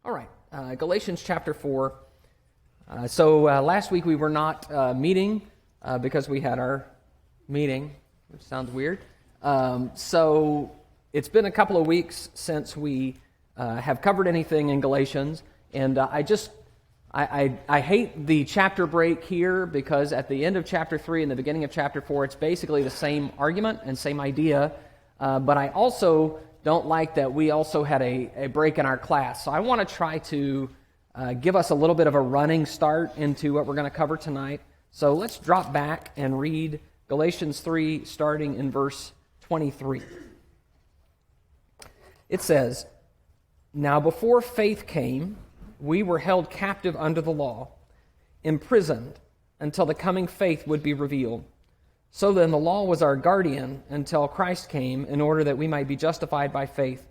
All right, Galatians chapter 4. So last week we were not meeting because we had our meeting, which sounds weird. So it's been a couple of weeks since we have covered anything in Galatians, and I hate the chapter break here because at the end of chapter 3 and the beginning of chapter 4, it's basically the same argument and same idea, but I also don't like that we also had a break in our class. So I want to try to give us a little bit of a running start into what we're going to cover tonight. So let's drop back and read Galatians 3, starting in verse 23. It says, "Now before faith came, we were held captive under the law, imprisoned until the coming faith would be revealed. So then the law was our guardian until Christ came in order that we might be justified by faith.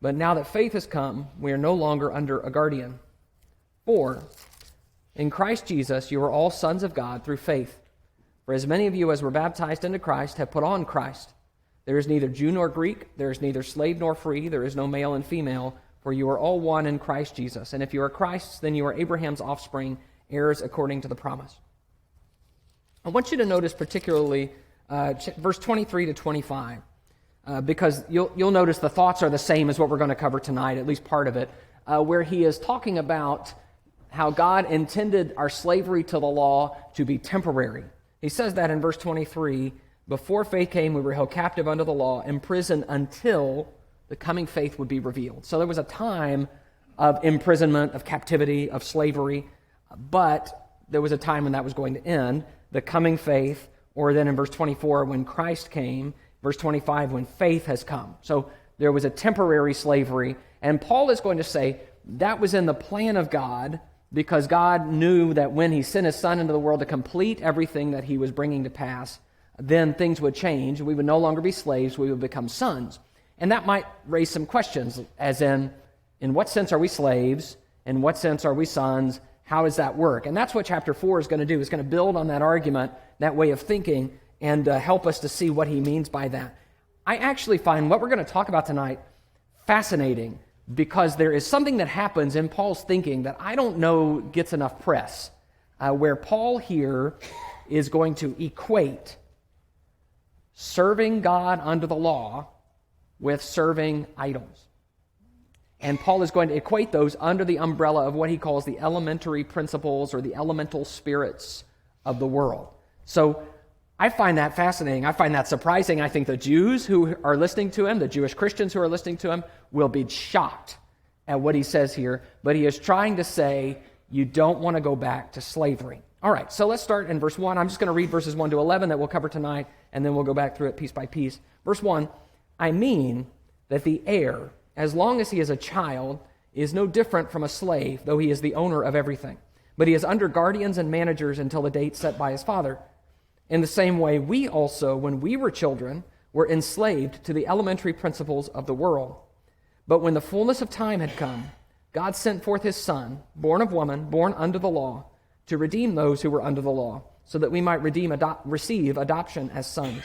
But now that faith has come, we are no longer under a guardian. For in Christ Jesus you are all sons of God through faith. For as many of you as were baptized into Christ have put on Christ. There is neither Jew nor Greek, there is neither slave nor free, there is no male and female, for you are all one in Christ Jesus. And if you are Christ's, then you are Abraham's offspring, heirs according to the promise." I want you to notice particularly verse 23 to 25, because you'll notice the thoughts are the same as what we're going to cover tonight, at least part of it, where he is talking about how God intended our slavery to the law to be temporary. He says that in verse 23, "Before faith came, we were held captive under the law, imprisoned until the coming faith would be revealed." So there was a time of imprisonment, of captivity, of slavery, but there was a time when that was going to end, the coming faith, or then in verse 24, when Christ came, verse 25, when faith has come. So there was a temporary slavery, and Paul is going to say that was in the plan of God, because God knew that when he sent his Son into the world to complete everything that he was bringing to pass, then things would change. We would no longer be slaves, we would become sons. And that might raise some questions, as in what sense are we slaves? In what sense are we sons? How does that work? And that's what chapter 4 is going to do. It's going to build on that argument, that way of thinking, and help us to see what he means by that. I actually find what we're going to talk about tonight fascinating, because there is something that happens in Paul's thinking that I don't know gets enough press, where Paul here is going to equate serving God under the law with serving idols. And Paul is going to equate those under the umbrella of what he calls the elementary principles or the elemental spirits of the world. So I find that fascinating. I find that surprising. I think the Jews who are listening to him, the Jewish Christians who are listening to him, will be shocked at what he says here. But he is trying to say, you don't want to go back to slavery. All right, so let's start in verse 1. I'm just going to read verses 1 to 11 that we'll cover tonight, and then we'll go back through it piece by piece. Verse 1, "I mean that the heir, as long as he is a child, is no different from a slave, though he is the owner of everything. But he is under guardians and managers until the date set by his father. In the same way, we also, when we were children, were enslaved to the elementary principles of the world. But when the fullness of time had come, God sent forth his Son, born of woman, born under the law, to redeem those who were under the law, so that we might receive adoption as sons.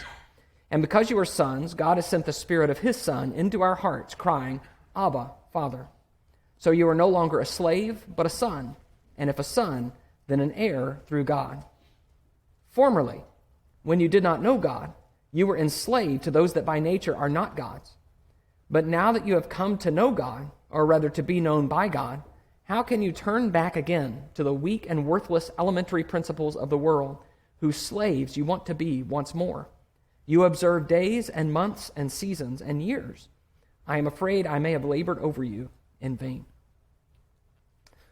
And because you are sons, God has sent the Spirit of his Son into our hearts, crying, 'Abba, Father.' So you are no longer a slave, but a son, and if a son, then an heir through God. Formerly, when you did not know God, you were enslaved to those that by nature are not God's. But now that you have come to know God, or rather to be known by God, how can you turn back again to the weak and worthless elementary principles of the world, whose slaves you want to be once more? You observe days and months and seasons and years. I am afraid I may have labored over you in vain."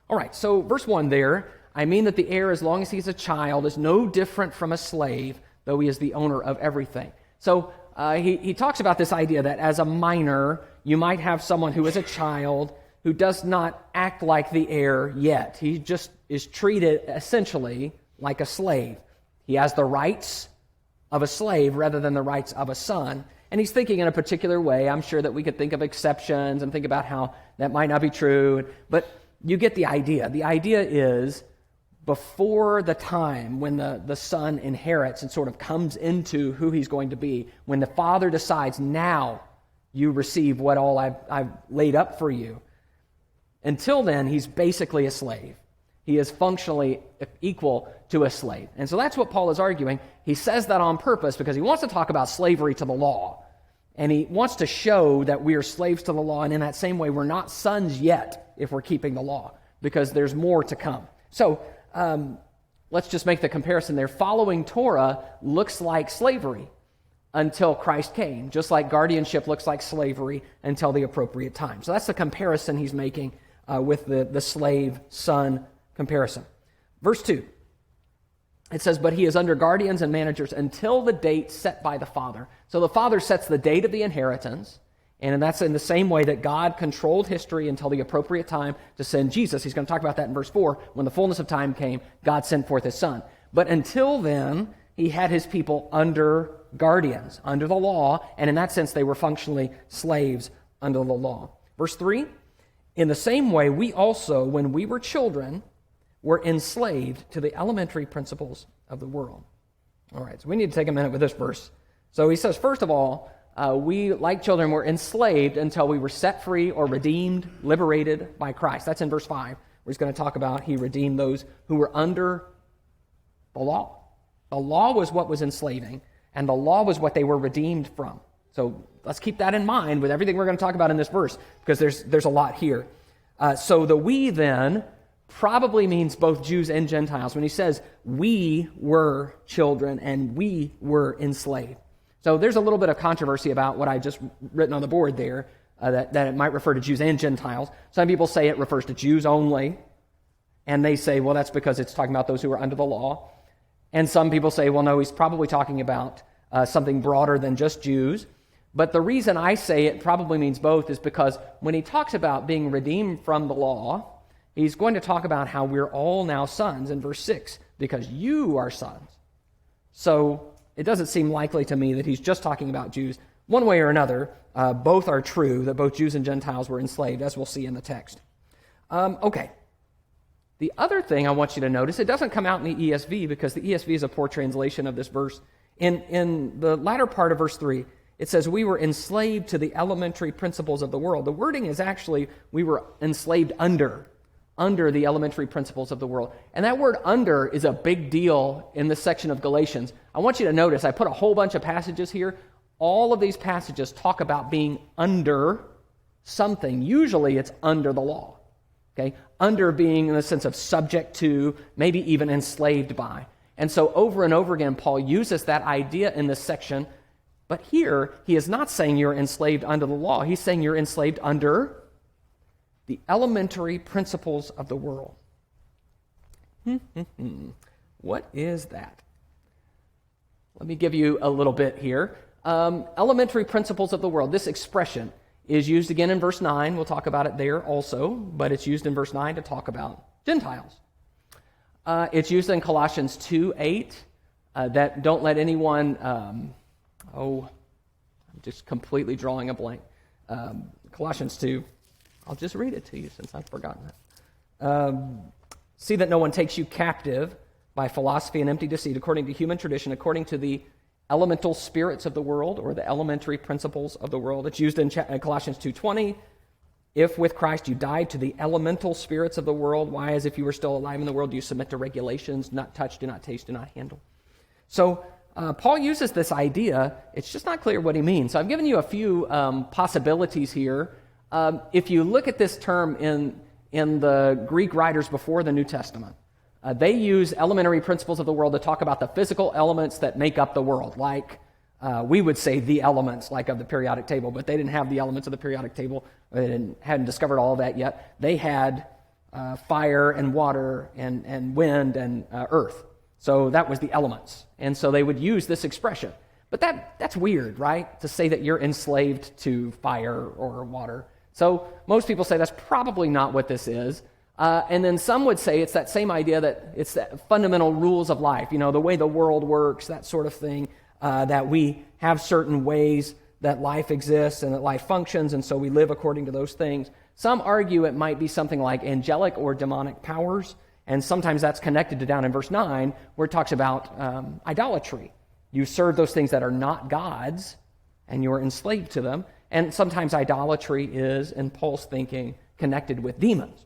All right, so verse 1 there, "I mean that the heir, as long as he's a child, is no different from a slave, though he is the owner of everything." So he talks about this idea that as a minor, you might have someone who is a child who does not act like the heir yet. He just is treated essentially like a slave. He has the rights of a slave rather than the rights of a son. And he's thinking in a particular way. I'm sure that we could think of exceptions and think about how that might not be true. But you get the idea. The idea is before the time when the son inherits and sort of comes into who he's going to be, when the father decides, now you receive what all I've laid up for you, Until then, he's basically a slave. He is functionally equal to a slave. And so that's what Paul is arguing. He says that on purpose because he wants to talk about slavery to the law. And he wants to show that we are slaves to the law, and in that same way, we're not sons yet if we're keeping the law, because there's more to come. So let's just make the comparison there. Following Torah looks like slavery until Christ came, just like guardianship looks like slavery until the appropriate time. So that's the comparison he's making with the slave-son comparison. Verse 2, it says, but he is under guardians and managers until the date set by the Father. So the Father sets the date of the inheritance, and that's in the same way that God controlled history until the appropriate time to send Jesus. He's going to talk about that in verse 4. When the fullness of time came, God sent forth his Son. But until then, he had his people under guardians, under the law, and in that sense, they were functionally slaves under the law. Verse 3, in the same way, we also, when we were children, were enslaved to the elementary principles of the world. All right, so we need to take a minute with this verse. So he says, first of all, we, like children, were enslaved until we were set free or redeemed, liberated by Christ. That's in verse 5, where he's going to talk about he redeemed those who were under the law. The law was what was enslaving, and the law was what they were redeemed from. So let's keep that in mind with everything we're going to talk about in this verse, because there's a lot here. So the we then probably means both Jews and Gentiles when he says we were children and we were enslaved. So there's a little bit of controversy about what I just written on the board there, that it might refer to Jews and Gentiles. Some people say it refers to Jews only, and they say, well, that's because it's talking about those who are under the law. And some people say, well, no, he's probably talking about something broader than just Jews. But the reason I say it probably means both is because when he talks about being redeemed from the law, he's going to talk about how we're all now sons in verse 6, because you are sons. So it doesn't seem likely to me that he's just talking about Jews. One way or another, both are true, that both Jews and Gentiles were enslaved, as we'll see in the text. Okay. The other thing I want you to notice, it doesn't come out in the ESV because the ESV is a poor translation of this verse. In the latter part of verse 3, it says, we were enslaved to the elementary principles of the world. The wording is actually, we were enslaved under the elementary principles of the world. And that word under is a big deal in this section of Galatians. I want you to notice, I put a whole bunch of passages here. All of these passages talk about being under something. Usually it's under the law. Okay? Under being in the sense of subject to, maybe even enslaved by. And so over and over again, Paul uses that idea in this section. But here, he is not saying you're enslaved under the law. He's saying you're enslaved under the elementary principles of the world. What is that? Let me give you a little bit here. Elementary principles of the world. This expression is used again in verse 9. We'll talk about it there also, but it's used in verse 9 to talk about Gentiles. It's used in Colossians 2:8, that don't let anyone, I'm just completely drawing a blank. Colossians 2, I'll just read it to you since I've forgotten it. See that no one takes you captive by philosophy and empty deceit, according to human tradition, according to the elemental spirits of the world, or the elementary principles of the world. It's used in Colossians 2:20. If with Christ you died to the elemental spirits of the world, why, as if you were still alive in the world, do you submit to regulations, not touch, do not taste, do not handle? So Paul uses this idea. It's just not clear what he means. So I've given you a few possibilities here. If you look at this term in the Greek writers before the New Testament, they use elementary principles of the world to talk about the physical elements that make up the world, like we would say the elements, like of the periodic table, but they didn't have the elements of the periodic table. They hadn't discovered all of that yet. They had fire and water and wind and earth. So that was the elements. And so they would use this expression. But that's weird, right? To say that you're enslaved to fire or water. So most people say that's probably not what this is. And then some would say it's that same idea that it's that fundamental rules of life, the way the world works, that sort of thing, that we have certain ways that life exists and that life functions, and so we live according to those things. Some argue it might be something like angelic or demonic powers, and sometimes that's connected to down in verse 9, where it talks about idolatry. You serve those things that are not God's, and you're enslaved to them. And sometimes idolatry is, in Paul's thinking, connected with demons,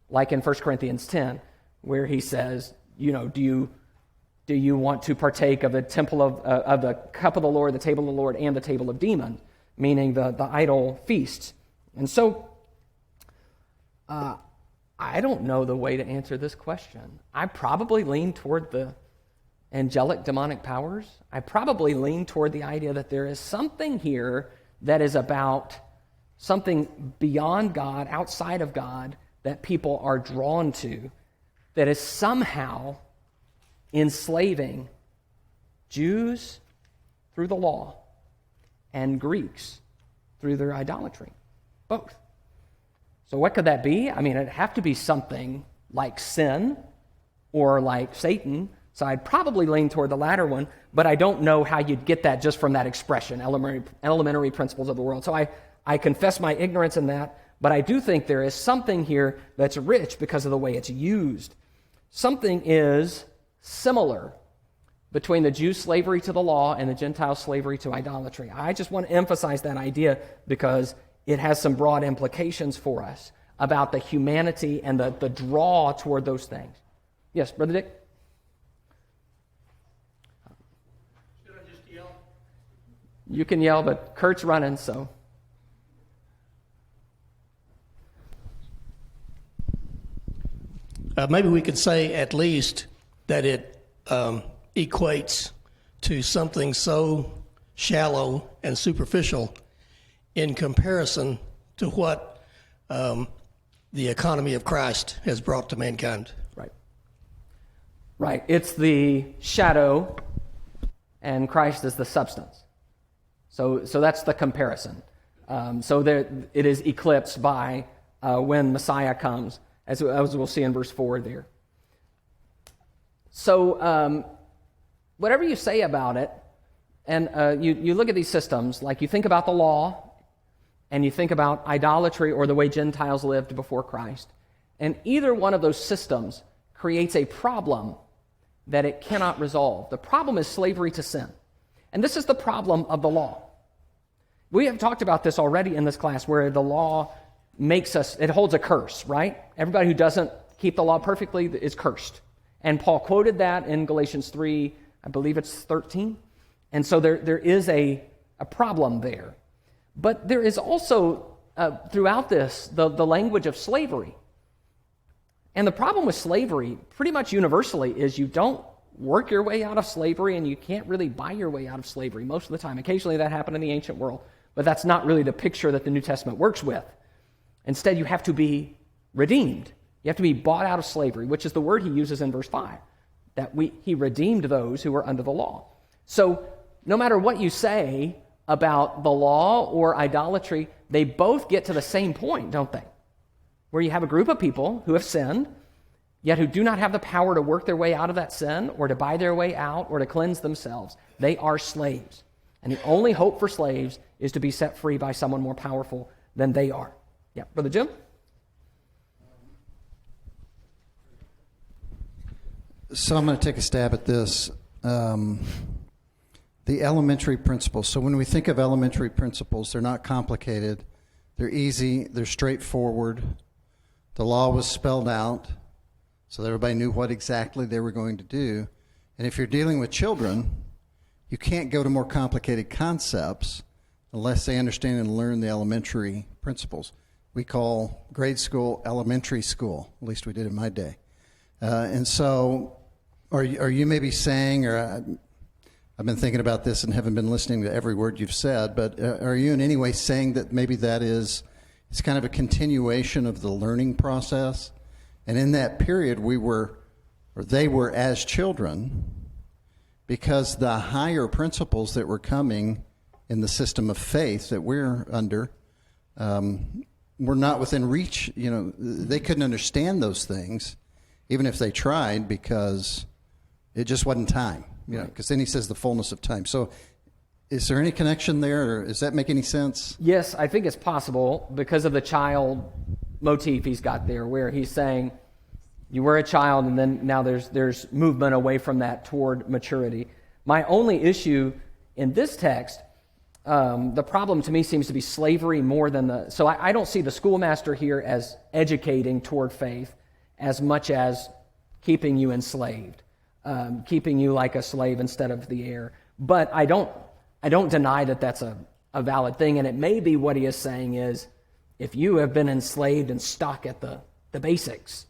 like in 1 Corinthians 10, where he says, do you want to partake of the temple of the cup of the Lord, the table of the Lord, and the table of demons, meaning the idol feasts. And so, I don't know the way to answer this question. I probably lean toward the angelic demonic powers. I probably lean toward the idea that there is something here that is about something beyond God, outside of God, that people are drawn to, that is somehow enslaving Jews through the law and Greeks through their idolatry. Both. So what could that be? I mean, it'd have to be something like sin or like Satan. So I'd probably lean toward the latter one, but I don't know how you'd get that just from that expression, elementary principles of the world. So I confess my ignorance in that, but I do think there is something here that's rich because of the way it's used. Something is similar between the Jew slavery to the law and the Gentile slavery to idolatry. I just want to emphasize that idea because it has some broad implications for us about the humanity and the draw toward those things. Yes, Brother Dick? Should I just yell? You can yell, but Kurt's running, so. Maybe we could say at least that it equates to something so shallow and superficial in comparison to what the economy of Christ has brought to mankind. Right. Right. It's the shadow, and Christ is the substance. So that's the comparison. So there, it is eclipsed by when Messiah comes, as we'll see in verse 4 there. So whatever you say about it, and you look at these systems, like you think about the law, and you think about idolatry or the way Gentiles lived before Christ, and either one of those systems creates a problem that it cannot resolve. The problem is slavery to sin. And this is the problem of the law. We have talked about this already in this class, where the law it holds a curse, right? Everybody who doesn't keep the law perfectly is cursed. And Paul quoted that in Galatians 3, I believe it's 13. And so there is a problem there. But there is also, throughout this, the language of slavery. And the problem with slavery, pretty much universally, is you don't work your way out of slavery, and you can't really buy your way out of slavery most of the time. Occasionally that happened in the ancient world, but that's not really the picture that the New Testament works with. Instead, you have to be redeemed. You have to be bought out of slavery, which is the word he uses in verse 5, that he redeemed those who were under the law. So no matter what you say about the law or idolatry, they both get to the same point, don't they? Where you have a group of people who have sinned, yet who do not have the power to work their way out of that sin or to buy their way out or to cleanse themselves. They are slaves. And the only hope for slaves is to be set free by someone more powerful than they are. Yeah, Brother Jim? So I'm going to take a stab at this. The elementary principles. So when we think of elementary principles, they're not complicated. They're easy. They're straightforward. The law was spelled out so that everybody knew what exactly they were going to do. And if you're dealing with children, you can't go to more complicated concepts unless they understand and learn the elementary principles. We call grade school elementary school. At least we did in my day. And so are you maybe saying, or I've been thinking about this and haven't been listening to every word you've said, but are you in any way saying that maybe it's kind of a continuation of the learning process? And in that period, they were as children, because the higher principles that were coming in the system of faith that we're under were not within reach. They couldn't understand those things, even if they tried, because it just wasn't time. Because then he says the fullness of time. So is there any connection there, or does that make any sense? Yes, I think it's possible because of the child motif he's got there, where he's saying you were a child, and then now there's movement away from that toward maturity. My only issue in this text the problem to me seems to be slavery more than the... So I don't see the schoolmaster here as educating toward faith as much as keeping you enslaved, keeping you like a slave instead of the heir. But I don't deny that that's a valid thing, and it may be what he is saying is, if you have been enslaved and stuck at the basics,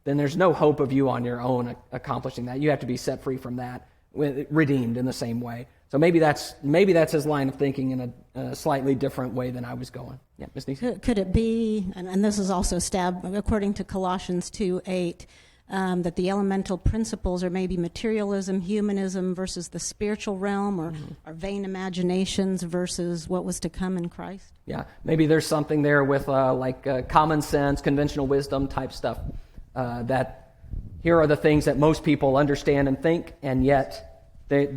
then there's no hope of you on your own accomplishing that. You have to be set free from that, redeemed in the same way. So maybe that's his line of thinking in a slightly different way than I was going. Yeah, Ms. Neeson? Could it be, and this is also according to Colossians 2:8, that the elemental principles are maybe materialism, humanism versus the spiritual realm, or vain imaginations versus what was to come in Christ? Yeah, maybe there's something there with common sense, conventional wisdom type stuff, that here are the things that most people understand and think, and yet they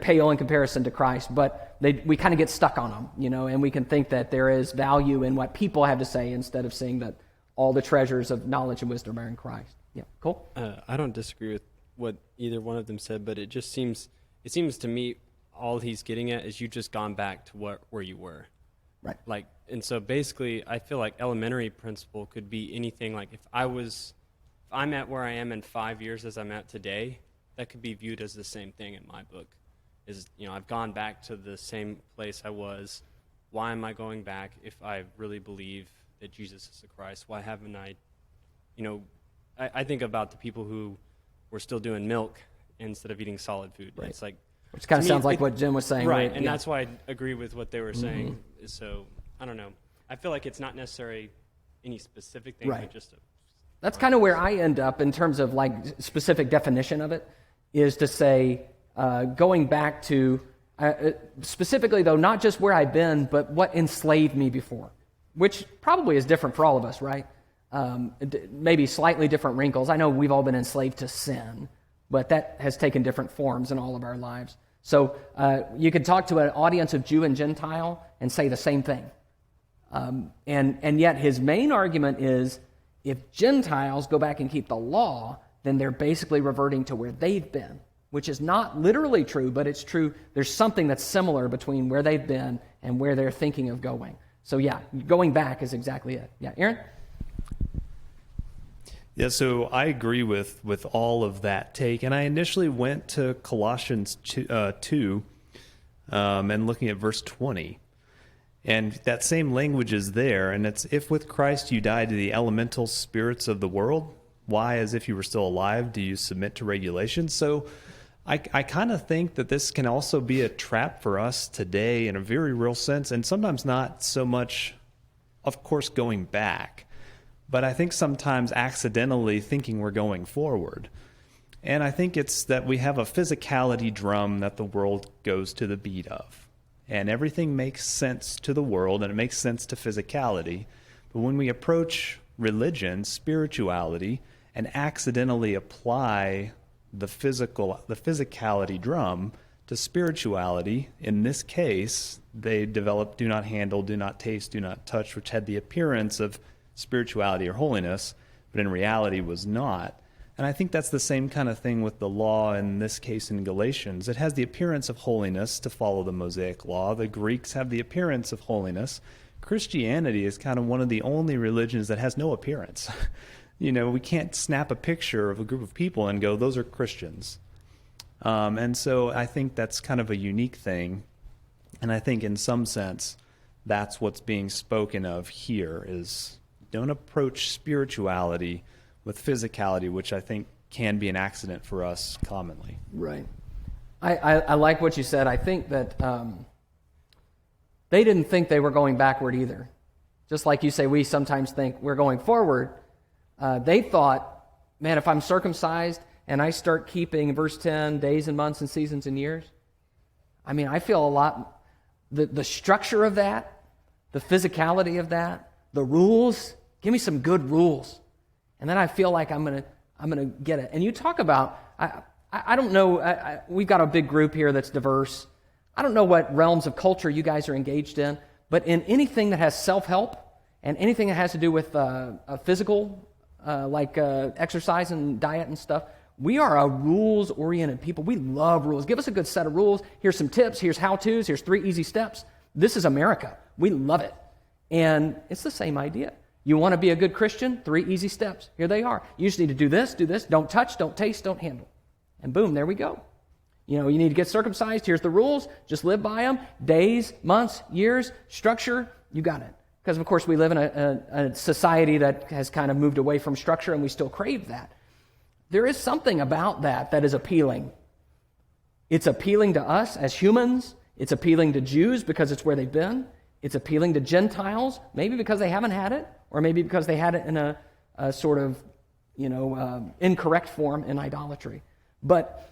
pale in comparison to Christ, but we kind of get stuck on them, and we can think that there is value in what people have to say instead of seeing that all the treasures of knowledge and wisdom are in Christ. Yeah, Cole? I don't disagree with what either one of them said, but it seems to me all he's getting at is you just gone back to where you were. Right. And so basically I feel like elementary principle could be anything. Like if I'm at where I am in 5 years as I'm at today, that could be viewed as the same thing in my book. I've gone back to the same place I was. Why am I going back if I really believe that Jesus is the Christ? Why haven't I, I think about the people who were still doing milk instead of eating solid food. Right. It's like, which kind of sounds like what Jim was saying. Right, and yeah. that's why I agree with what they were saying. So, I don't know. I feel like it's not necessarily any specific thing, but just That's kind of where I end up in terms of specific definition of it, is to say, going back to, specifically though, not just where I've been, but what enslaved me before, which probably is different for all of us, right? Maybe slightly different wrinkles. I know we've all been enslaved to sin, but that has taken different forms in all of our lives. So you could talk to an audience of Jew and Gentile and say the same thing. And yet his main argument is, if Gentiles go back and keep the law, then they're basically reverting to where they've been, which is not literally true, but it's true. There's something that's similar between where they've been and where they're thinking of going. So yeah, going back is exactly it. Yeah, Aaron? Yeah, so I agree with all of that take. And I initially went to Colossians 2 and looking at verse 20. And that same language is there, and it's, if with Christ you died to the elemental spirits of the world, why, as if you were still alive, do you submit to regulations? So I kind of think that this can also be a trap for us today in a very real sense, and sometimes not so much, of course, going back, but I think sometimes accidentally thinking we're going forward. And I think it's that we have a physicality drum that the world goes to the beat of. And everything makes sense to the world, and it makes sense to physicality. But when we approach religion, spirituality, and accidentally apply the physicality drum to spirituality, in this case, they develop do not handle, do not taste, do not touch, which had the appearance of spirituality or holiness, but in reality was not. And I think that's the same kind of thing with the law in this case in Galatians. It has the appearance of holiness to follow the Mosaic law. The Greeks have the appearance of holiness. Christianity is kind of one of the only religions that has no appearance. We can't snap a picture of a group of people and go, those are Christians. And so I think that's kind of a unique thing. And I think in some sense, that's what's being spoken of here is don't approach spirituality with physicality, which I think can be an accident for us commonly. Right. I like what you said. I think that they didn't think they were going backward either. Just like you say, we sometimes think we're going forward. They thought, man, if I'm circumcised and I start keeping, verse 10, days and months and seasons and years, I feel a lot, the structure of that, the physicality of that, the rules, give me some good rules. And then I feel like I'm gonna get it. And you talk about, I don't know, we've got a big group here that's diverse. I don't know what realms of culture you guys are engaged in, but in anything that has self-help and anything that has to do with physical, like exercise and diet and stuff, We are a rules-oriented people. We love rules. Give us a good set of rules. Here's some tips. Here's how-tos. Here's 3 easy steps. This is America. We love it. And it's the same idea. You want to be a good Christian? 3 easy steps. Here they are. You just need to do this, don't touch, don't taste, don't handle. And boom, there we go. You need to get circumcised. Here's the rules. Just live by them. Days, months, years, structure, you got it. Because, of course, we live in a society that has kind of moved away from structure, and we still crave that. There is something about that is appealing. It's appealing to us as humans. It's appealing to Jews because it's where they've been. It's appealing to Gentiles, maybe because they haven't had it, or maybe because they had it in a sort of, incorrect form in idolatry. But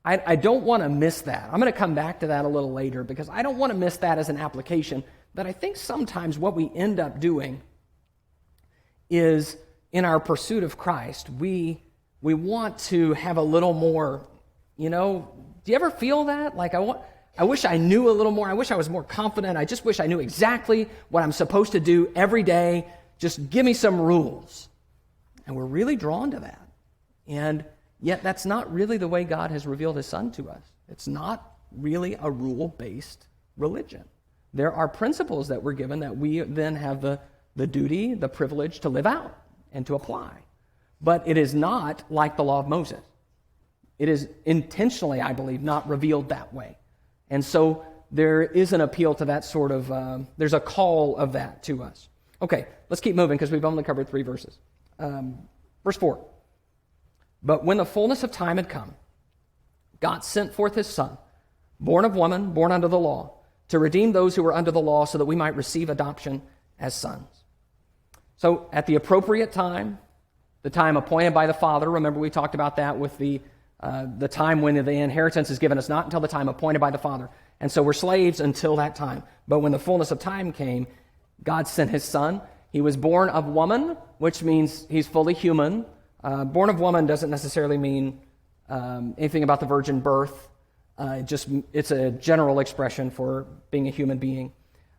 I don't want to miss that. I'm going to come back to that a little later because I don't want to miss that as an application. But I think sometimes what we end up doing is, in our pursuit of Christ, we want to have a little more, do you ever feel that? Like, I wish I knew a little more. I wish I was more confident. I just wish I knew exactly what I'm supposed to do every day. Just give me some rules. And we're really drawn to that. And yet that's not really the way God has revealed his Son to us. It's not really a rule-based religion. There are principles that we're given that we then have the duty, the privilege to live out and to apply. But it is not like the law of Moses. It is intentionally, I believe, not revealed that way. And so there is an appeal to that sort of, there's a call of that to us. Okay, let's keep moving because we've only covered 3 verses. Verse 4. But when the fullness of time had come, God sent forth his Son, born of woman, born under the law, to redeem those who were under the law so that we might receive adoption as sons. So at the appropriate time, the time appointed by the Father, remember we talked about that with the time when the inheritance is given us, not until the time appointed by the Father. And so we're slaves until that time. But when the fullness of time came, God sent his Son. He was born of woman, which means he's fully human. Born of woman doesn't necessarily mean anything about the virgin birth. It's a general expression for being a human being.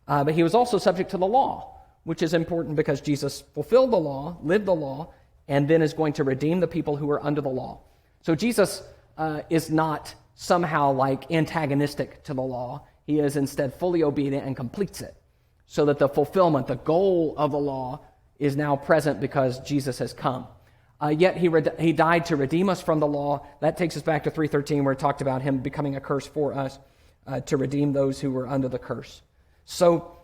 But he was also subject to the law, which is important because Jesus fulfilled the law, lived the law, and then is going to redeem the people who are under the law. So Jesus is not somehow like antagonistic to the law. He is instead fully obedient and completes it, so that the fulfillment, the goal of the law, is now present because Jesus has come. Yet he died to redeem us from the law. That takes us back to 3:13, where it talked about him becoming a curse for us to redeem those who were under the curse. So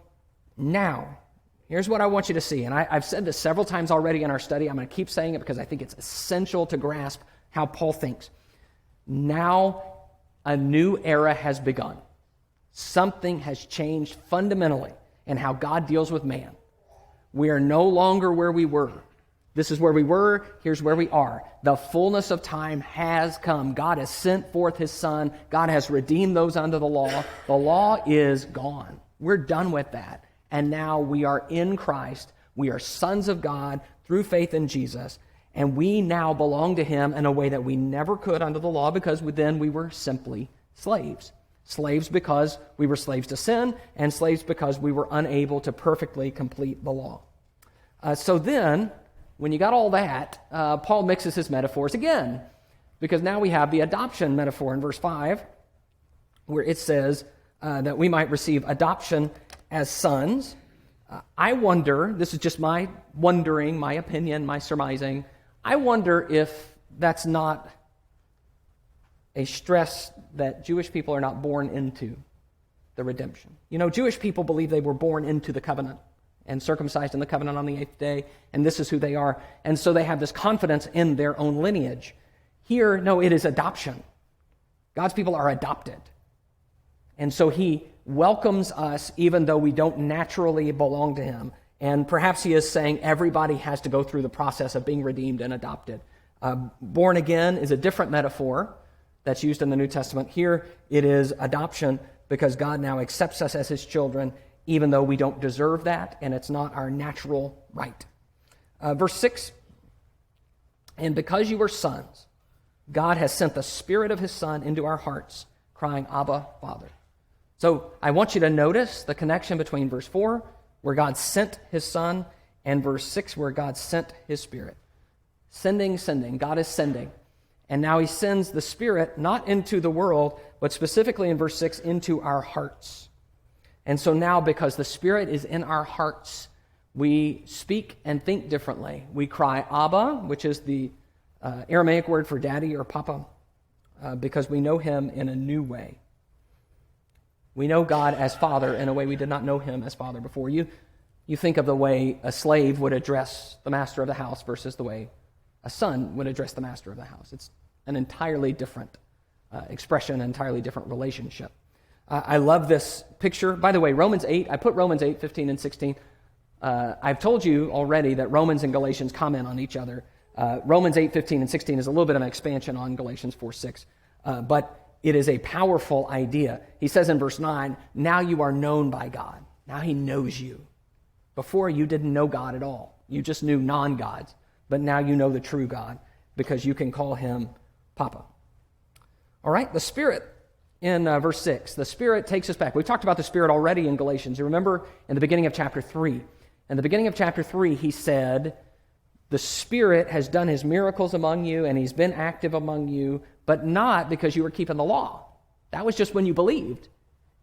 now, here's what I want you to see. And I've said this several times already in our study. I'm going to keep saying it because I think it's essential to grasp how Paul thinks. Now, a new era has begun. Something has changed fundamentally in how God deals with man. We are no longer where we were. This is where we were. Here's where we are. The fullness of time has come. God has sent forth his Son. God has redeemed those under the law. The law is gone. We're done with that. And now we are in Christ. We are sons of God through faith in Jesus. And we now belong to him in a way that we never could under the law because then we were simply slaves. Slaves because we were slaves to sin, and slaves because we were unable to perfectly complete the law. So then, when you got all that, Paul mixes his metaphors again, because now we have the adoption metaphor in verse 5, where it says that we might receive adoption as sons. I wonder, this is just my wondering, my opinion, my surmising, I wonder if that's not a stress that Jewish people are not born into the redemption. Jewish people believe they were born into the covenant and circumcised in the covenant on the 8th day, and this is who they are. And so they have this confidence in their own lineage. Here, no, it is adoption. God's people are adopted. And so he welcomes us even though we don't naturally belong to him. And perhaps he is saying everybody has to go through the process of being redeemed and adopted. Born again is a different metaphor that's used in the New Testament. Here it is adoption because God now accepts us as his children even though we don't deserve that and it's not our natural right. Verse 6, and because you are sons, God has sent the Spirit of his Son into our hearts, crying, Abba, Father. So I want you to notice the connection between verse 4, where God sent his Son, and verse 6, where God sent his Spirit. Sending. God is sending. And now he sends the Spirit not into the world, but specifically in verse 6, into our hearts. And so now, because the Spirit is in our hearts, we speak and think differently. We cry Abba, which is the Aramaic word for daddy or papa, because we know him in a new way. We know God as Father in a way we did not know him as Father before. You think of the way a slave would address the master of the house versus the way a son would address the master of the house. It's an entirely different expression, an entirely different relationship. I love this picture. By the way, Romans 8, I put Romans 8, 15, and 16. I've told you already that Romans and Galatians comment on each other. Romans 8, 15, and 16 is a little bit of an expansion on Galatians 4, 6. But it is a powerful idea. He says in verse 9, now you are known by God. Now he knows you. Before, you didn't know God at all. You just knew non-gods. But now you know the true God because you can call him Papa. All right, the Spirit in verse 6. The Spirit takes us back. We've talked about the Spirit already in Galatians. You remember in the beginning of chapter 3. In the beginning of chapter 3, he said, the Spirit has done his miracles among you, and he's been active among you, but not because you were keeping the law. That was just when you believed.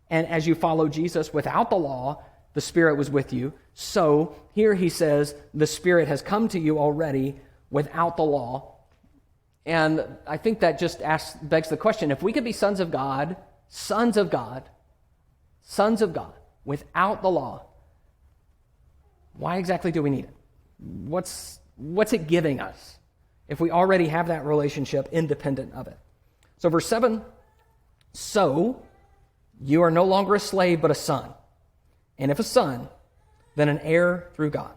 And as you followed Jesus without the law, the Spirit was with you. So here he says, the Spirit has come to you already without the law. And I think that just begs the question, if we could be sons of God, without the law, why exactly do we need it? What's it giving us if we already have that relationship independent of it? So verse 7, so you are no longer a slave but a son. And if a son, then an heir through God.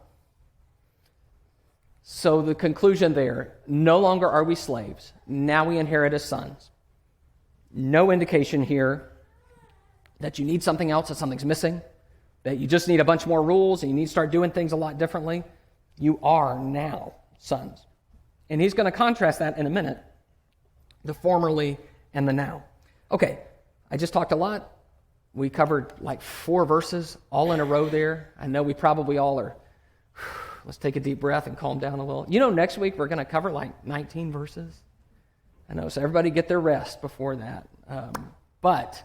So the conclusion there, no longer are we slaves. Now we inherit as sons. No indication here that you need something else, that something's missing, that you just need a bunch more rules and you need to start doing things a lot differently. You are now sons. And he's going to contrast that in a minute, the formerly and the now. Okay, I just talked a lot. We covered like 4 verses all in a row there. I know we probably all are. Let's take a deep breath and calm down a little. You know, next week we're going to cover like 19 verses. I know, so everybody get their rest before that. But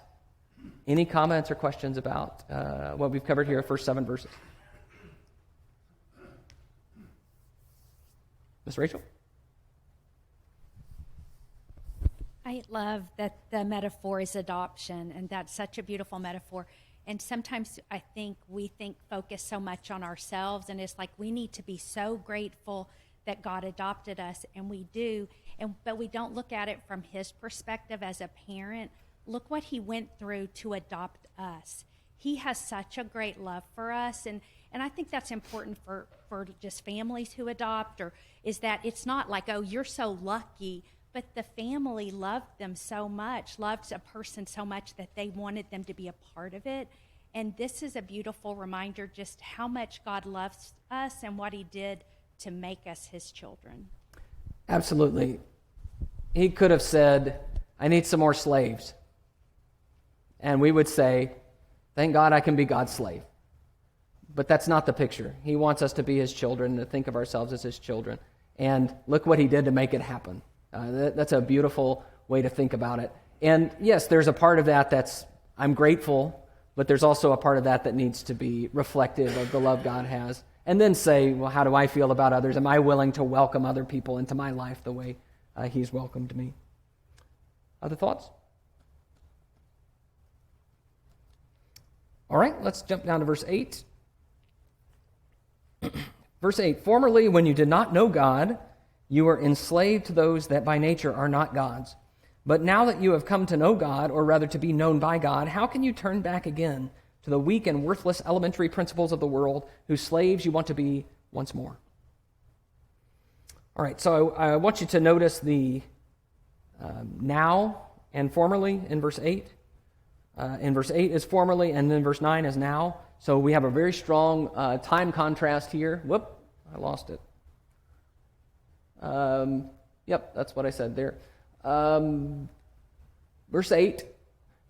any comments or questions about what we've covered here, first 7 verses? Miss Rachel? I love that the metaphor is adoption, and that's such a beautiful metaphor. And sometimes I think we focus so much on ourselves, and it's like we need to be so grateful that God adopted us, and we do. But we don't look at it from his perspective as a parent. Look what he went through to adopt us. He has such a great love for us, and I think that's important for just families who adopt, or is that it's not like, oh, you're so lucky, but the family loved them so much, loved a person so much that they wanted them to be a part of it. And this is a beautiful reminder just how much God loves us and what he did to make us his children. Absolutely. He could have said, I need some more slaves. And we would say, thank God I can be God's slave. But that's not the picture. He wants us to be his children, to think of ourselves as his children. And look what he did to make it happen. That's a beautiful way to think about it. And yes, there's a part of that that's, I'm grateful, but there's also a part of that needs to be reflective of the love God has. And then say, well, how do I feel about others? Am I willing to welcome other people into my life the way he's welcomed me? Other thoughts? All right, let's jump down to verse 8. Verse 8, formerly when you did not know God, you were enslaved to those that by nature are not God's. But now that you have come to know God, or rather to be known by God, how can you turn back again to the weak and worthless elementary principles of the world, whose slaves you want to be once more? All right, so I want you to notice the now and formerly in verse 8. In verse 8 is formerly, and then verse 9 is now. So we have a very strong time contrast here. Whoop, I lost it. Yep, that's what I said there. Verse 8,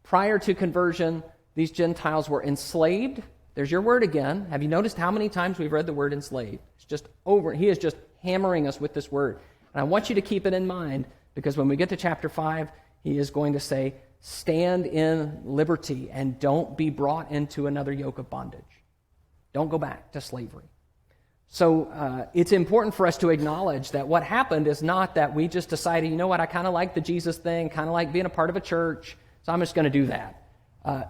prior to conversion, these Gentiles were enslaved. There's your word again. Have you noticed how many times we've read the word enslaved? It's just over. He is just hammering us with this word. And I want you to keep it in mind Because when we get to chapter 5, he is going to say, stand in liberty and don't be brought into another yoke of bondage. Don't go back to slavery. So it's important for us to acknowledge that what happened is not that we just decided, you know what, I kind of like the Jesus thing, kind of like being a part of a church, so I'm just going to do that.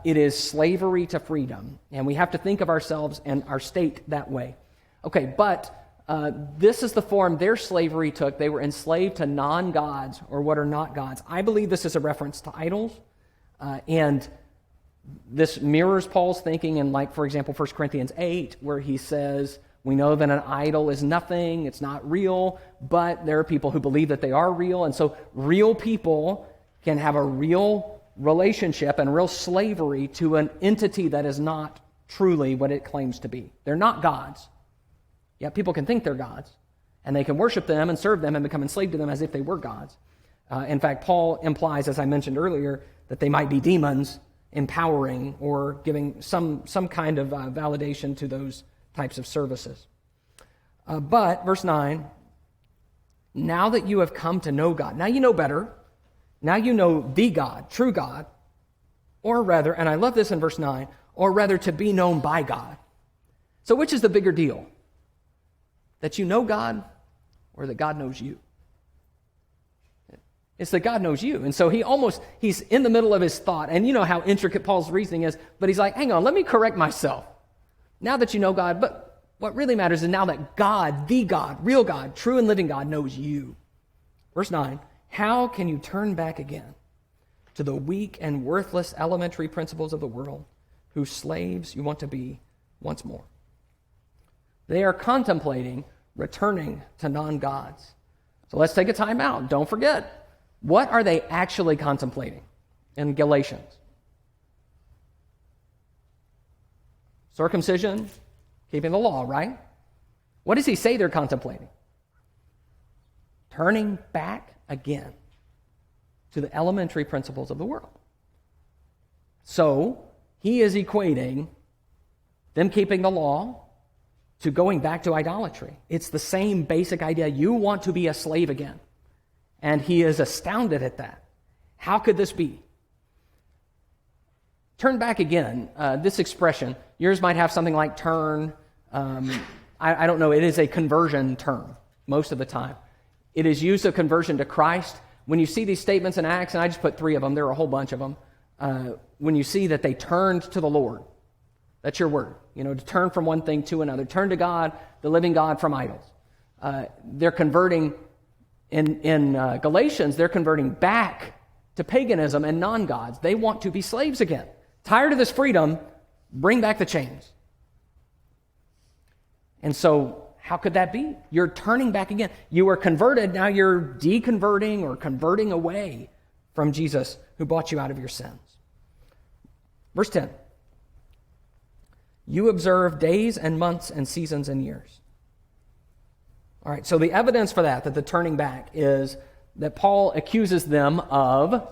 It is slavery to freedom, and we have to think of ourselves and our state that way. Okay, but this is the form their slavery took. They were enslaved to non-gods or what are not gods. I believe this is a reference to idols, and this mirrors Paul's thinking in, like, for example, 1 Corinthians 8, where he says, we know that an idol is nothing, it's not real, but there are people who believe that they are real, and so real people can have a real relationship and real slavery to an entity that is not truly what it claims to be. They're not gods. Yet people can think they're gods, and they can worship them and serve them and become enslaved to them as if they were gods. In fact, Paul implies, as I mentioned earlier, that they might be demons empowering or giving some kind of validation to those types of services. But, verse 9, now that you have come to know God, now you know better, now you know the God, true God, or rather, and I love this in verse 9, or rather to be known by God. So which is the bigger deal? That you know God or that God knows you? It's that God knows you. And so he's in the middle of his thought, and you know how intricate Paul's reasoning is, but he's like, hang on, let me correct myself. Now that you know God, but what really matters is now that God, the God, real God, true and living God, knows you. Verse 9, how can you turn back again to the weak and worthless elementary principles of the world, whose slaves you want to be once more? They are contemplating returning to non-gods. So let's take a time out. Don't forget, what are they actually contemplating in Galatians? Circumcision, keeping the law, right? What does he say they're contemplating? Turning back again to the elementary principles of the world. So he is equating them keeping the law to going back to idolatry. It's the same basic idea. You want to be a slave again. And he is astounded at that. How could this be? Turn back again. This expression, yours might have something like turn. I don't know. It is a conversion term most of the time. It is used of conversion to Christ. When you see these statements in Acts, and I just put 3 of them, there are a whole bunch of them, when you see that they turned to the Lord, that's your word, to turn from one thing to another. Turn to God, the living God, from idols. They're converting, in Galatians, they're converting back to paganism and non-gods. They want to be slaves again. Tired of this freedom, bring back the chains. And so, how could that be? You're turning back again. You were converted, now you're deconverting or converting away from Jesus who bought you out of your sins. Verse 10. You observe days and months and seasons and years. All right, so the evidence for that the turning back, is that Paul accuses them of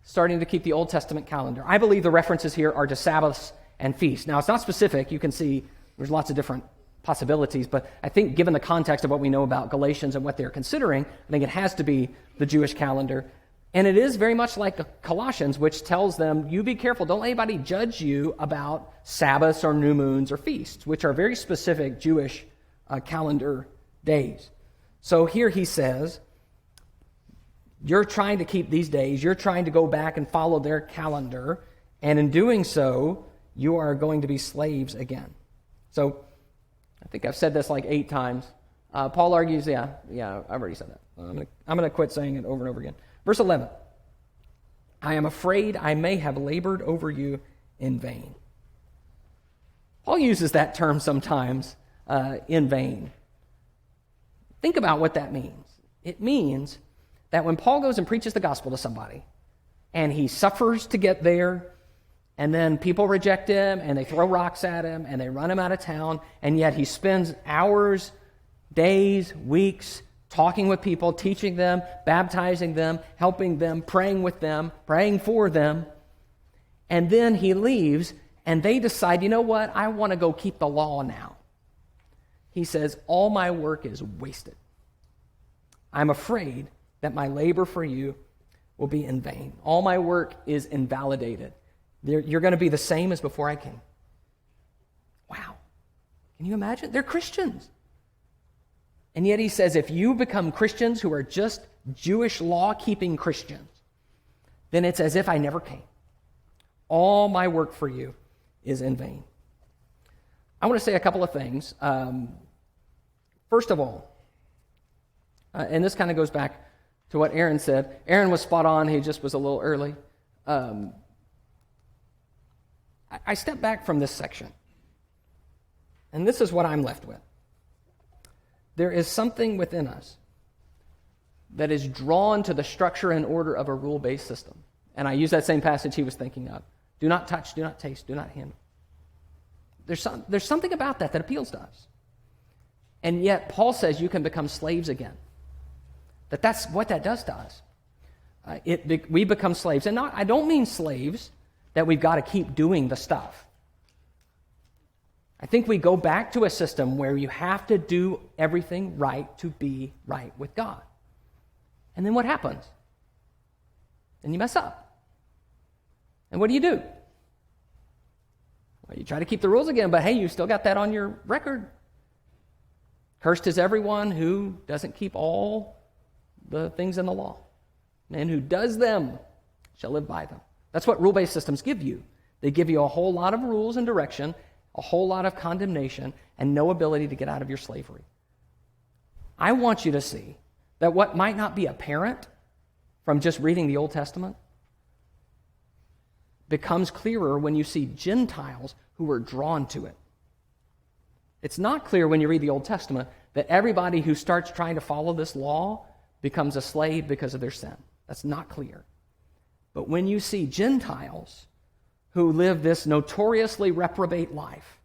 starting to keep the Old Testament calendar. I believe the references here are to Sabbaths and feasts. Now, it's not specific. You can see there's lots of different possibilities, but I think given the context of what we know about Galatians and what they're considering, I think it has to be the Jewish calendar. And it is very much like Colossians, which tells them, you be careful, don't let anybody judge you about Sabbaths or new moons or feasts, which are very specific Jewish calendar days. So here he says, you're trying to keep these days, you're trying to go back and follow their calendar, and in doing so, you are going to be slaves again. So, I think I've said this like 8 times. Paul argues, yeah, I've already said that. I'm going to quit saying it over and over again. Verse 11, I am afraid I may have labored over you in vain. Paul uses that term sometimes, in vain. Think about what that means. It means that when Paul goes and preaches the gospel to somebody, and he suffers to get there, and then people reject him, and they throw rocks at him, and they run him out of town, and yet he spends hours, days, weeks, talking with people, teaching them, baptizing them, helping them, praying with them, praying for them, and then he leaves, and they decide, you know what, I want to go keep the law now. He says, all my work is wasted. I'm afraid that my labor for you will be in vain. All my work is invalidated. You're going to be the same as before I came. Wow. Can you imagine? They're Christians. And yet he says, if you become Christians who are just Jewish law-keeping Christians, then it's as if I never came. All my work for you is in vain. I want to say a couple of things. First of all, and this kind of goes back to what Aaron said. Aaron was spot on. He just was a little early. I step back from this section, and this is what I'm left with. There is something within us that is drawn to the structure and order of a rule-based system. And I use that same passage he was thinking of. Do not touch, do not taste, do not handle. There's something about that appeals to us. And yet Paul says you can become slaves again. That's what that does to us. We become slaves. And I don't mean slaves that we've got to keep doing the stuff. I think we go back to a system where you have to do everything right to be right with God. And then what happens? Then you mess up. And what do? Well, you try to keep the rules again, but hey, you still got that on your record. Cursed is everyone who doesn't keep all the things in the law. And who does them shall live by them. That's what rule-based systems give you. They give you a whole lot of rules and direction, a whole lot of condemnation, and no ability to get out of your slavery. I want you to see that what might not be apparent from just reading the Old Testament becomes clearer when you see Gentiles who are drawn to it. It's not clear when you read the Old Testament that everybody who starts trying to follow this law becomes a slave because of their sin. That's not clear. But when you see Gentiles who live this notoriously reprobate life,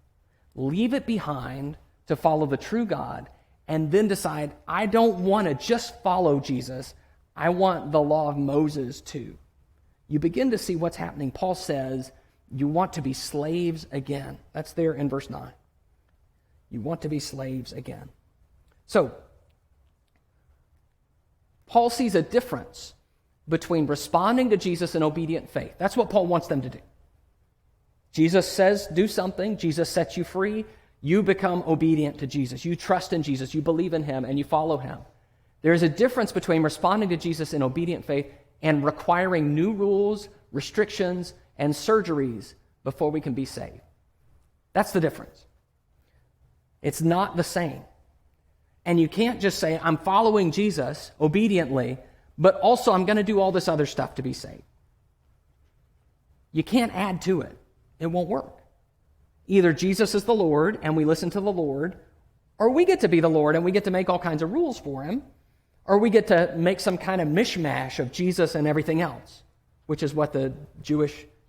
leave it behind to follow the true God, and then decide, I don't want to just follow Jesus, I want the law of Moses too. You begin to see what's happening. Paul says, you want to be slaves again. That's there in verse 9. You want to be slaves again. So, Paul sees a difference between responding to Jesus in obedient faith. That's what Paul wants them to do. Jesus says, do something. Jesus sets you free. You become obedient to Jesus. You trust in Jesus. You believe in him, and you follow him. There is a difference between responding to Jesus in obedient faith and requiring new rules, restrictions, and surgeries before we can be saved. That's the difference. It's not the same. And you can't just say, I'm following Jesus obediently, but also I'm going to do all this other stuff to be saved. You can't add to it. It won't work. Either Jesus is the Lord and we listen to the Lord, or we get to be the Lord and we get to make all kinds of rules for him, or we get to make some kind of mishmash of Jesus and everything else, which is what the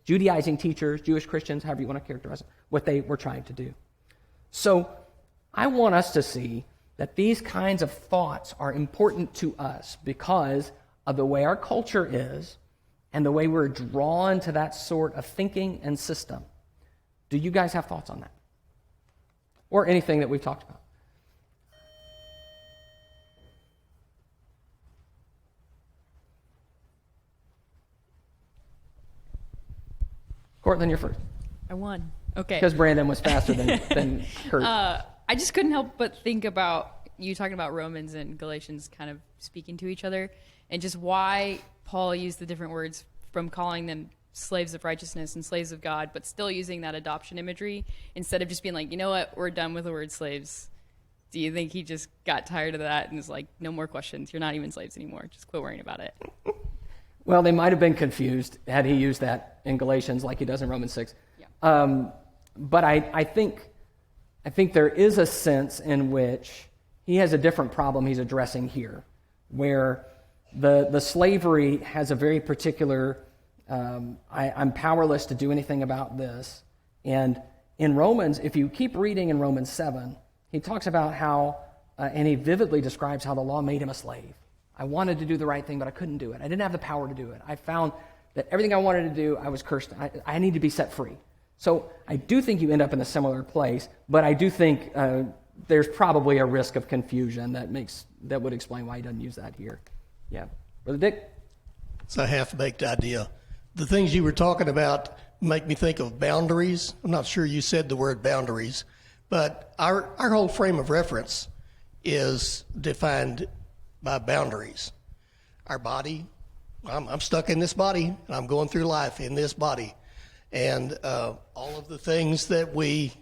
Judaizing teachers, Jewish Christians, however you want to characterize it, what they were trying to do. So I want us to see that these kinds of thoughts are important to us because of the way our culture is and the way we're drawn to that sort of thinking and system. Do you guys have thoughts on that? Or anything that we've talked about? Cortland, you're first. I won. Okay. Because Brandon was faster than Kurt. I just couldn't help but think about you talking about Romans and Galatians kind of speaking to each other, and just why Paul used the different words from calling them slaves of righteousness and slaves of God, but still using that adoption imagery instead of just being like, you know what, we're done with the word slaves. Do you think he just got tired of that and was like, no more questions, you're not even slaves anymore, just quit worrying about it? Well, they might have been confused had he used that in Galatians like he does in Romans 6. Yeah. But I think there is a sense in which he has a different problem he's addressing here, where the slavery has a very particular, I'm powerless to do anything about this. And in Romans, if you keep reading in Romans 7, he talks about how, and he vividly describes how the law made him a slave. I wanted to do the right thing, but I couldn't do it. I didn't have the power to do it. I found that everything I wanted to do, I was cursed. I need to be set free. So I do think you end up in a similar place, but I do think there's probably a risk of confusion that would explain why he doesn't use that here. Yeah. Brother Dick? It's a half-baked idea. The things you were talking about make me think of boundaries. I'm not sure you said the word boundaries, but our whole frame of reference is defined by boundaries. Our body, I'm stuck in this body, and I'm going through life in this body. And all of the things that we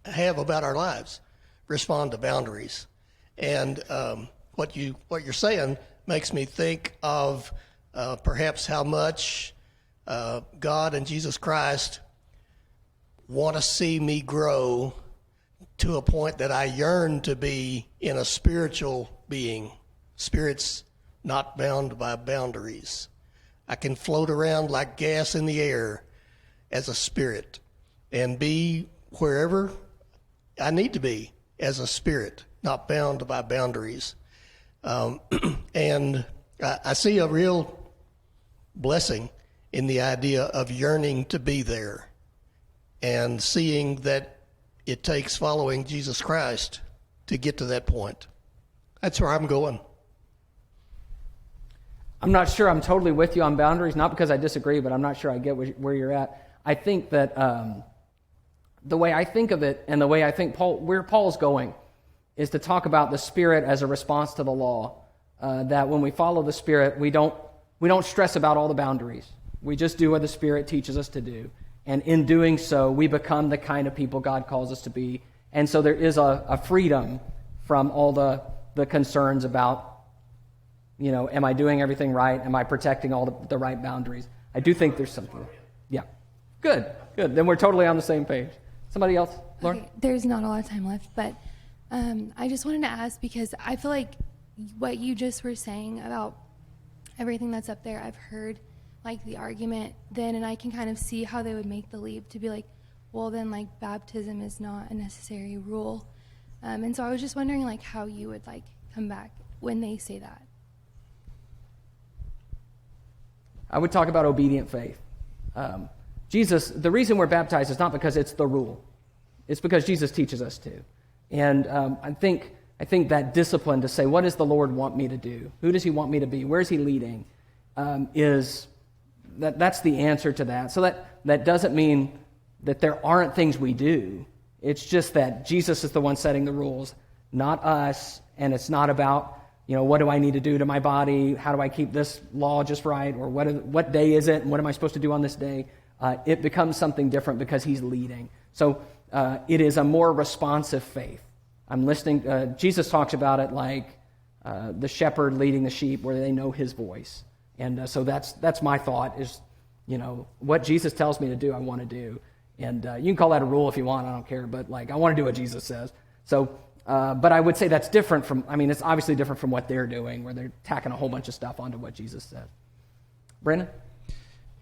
have about our lives respond to boundaries. And what you're saying makes me think of perhaps how much God and Jesus Christ want to see me grow to a point that I yearn to be in a spiritual being. Spirit's not bound by boundaries. I can float around like gas in the air as a spirit and be wherever I need to be as a spirit, not bound by boundaries. And I see a real blessing in the idea of yearning to be there and seeing that it takes following Jesus Christ to get to that point. That's where I'm going. I'm not sure I'm totally with you on boundaries, not because I disagree, but I'm not sure I get where you're at. I think that the way I think of it and the way I think where Paul's going is to talk about the Spirit as a response to the law, that when we follow the Spirit, we don't stress about all the boundaries. We just do what the Spirit teaches us to do. And in doing so, we become the kind of people God calls us to be. And so there is a freedom from all the concerns about, am I doing everything right? Am I protecting all the right boundaries? I do think there's something. Yeah. Good. Then we're totally on the same page. Somebody else? Lauren? Okay, there's not a lot of time left, but I just wanted to ask, because I feel like what you just were saying about everything that's up there, I've heard like the argument then, and I can kind of see how they would make the leap to be like, well, then like baptism is not a necessary rule. And so I was just wondering like how you would like come back when they say that. I would talk about obedient faith. Jesus, the reason we're baptized is not because it's the rule. It's because Jesus teaches us to. And I think that discipline to say, what does the Lord want me to do? Who does he want me to be? Where is he leading? That's the answer to that. So that doesn't mean that there aren't things we do. It's just that Jesus is the one setting the rules, not us. And it's not about, what do I need to do to my body? How do I keep this law just right? Or what day is it? And what am I supposed to do on this day? It becomes something different because he's leading. So it is a more responsive faith. I'm listening. Jesus talks about it like the shepherd leading the sheep where they know his voice. And so that's my thought is, what Jesus tells me to do, I want to do. And you can call that a rule if you want. I don't care. But I want to do what Jesus says. So, but I would say that's different from, it's obviously different from what they're doing where they're tacking a whole bunch of stuff onto what Jesus said. Brandon?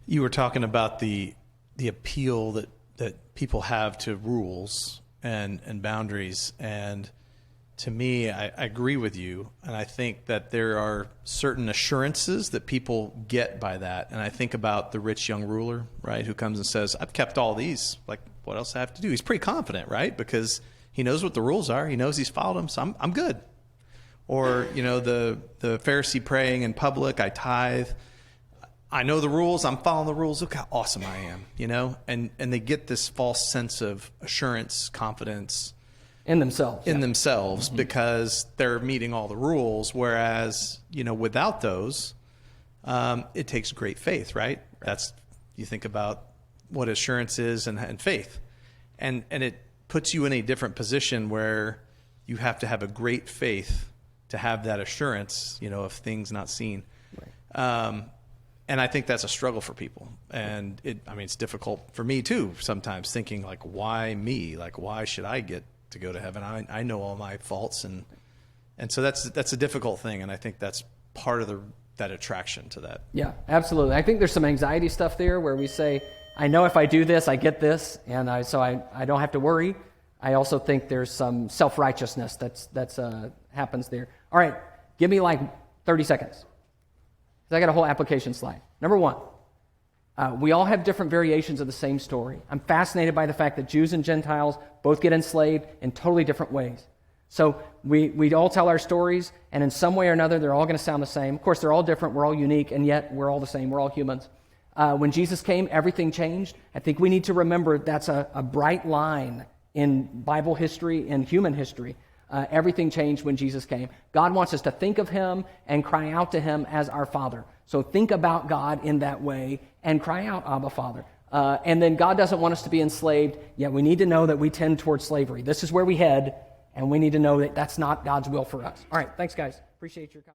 You were talking about the appeal that people have to rules and boundaries, and to me, I agree with you, and I think that there are certain assurances that people get by that. And I think about the rich young ruler, right, who comes and says, I've kept all these, what else I have to do? He's pretty confident, right, because he knows what the rules are. He knows he's followed them, so I'm good. Or, the Pharisee praying in public, I tithe. I know the rules. I'm following the rules. Look how awesome I am, and they get this false sense of assurance, confidence in themselves. Mm-hmm. Because they're meeting all the rules. Whereas, without those, it takes great faith, right? You think about what assurance is and faith. And it puts you in a different position where you have to have a great faith to have that assurance, of things not seen. Right. And I think that's a struggle for people. And it's difficult for me too, sometimes thinking why me? Why should I get to go to heaven? I know all my faults. And so that's a difficult thing. And I think that's part of that attraction to that. Yeah, absolutely. I think there's some anxiety stuff there where we say, I know if I do this, I get this. And so I don't have to worry. I also think there's some self-righteousness that's happens there. All right, give me 30 seconds. I got a whole application slide. Number one, we all have different variations of the same story. I'm fascinated by the fact that Jews and Gentiles both get enslaved in totally different ways. So we all tell our stories, and in some way or another, they're all going to sound the same. Of course, they're all different. We're all unique, and yet we're all the same. We're all humans. When Jesus came, everything changed. I think we need to remember that's a bright line in Bible history and human history. Everything changed when Jesus came. God wants us to think of him and cry out to him as our Father. So think about God in that way and cry out, Abba, Father. And then God doesn't want us to be enslaved, yet we need to know that we tend towards slavery. This is where we head, and we need to know that that's not God's will for us. All right, thanks, guys. Appreciate your comment.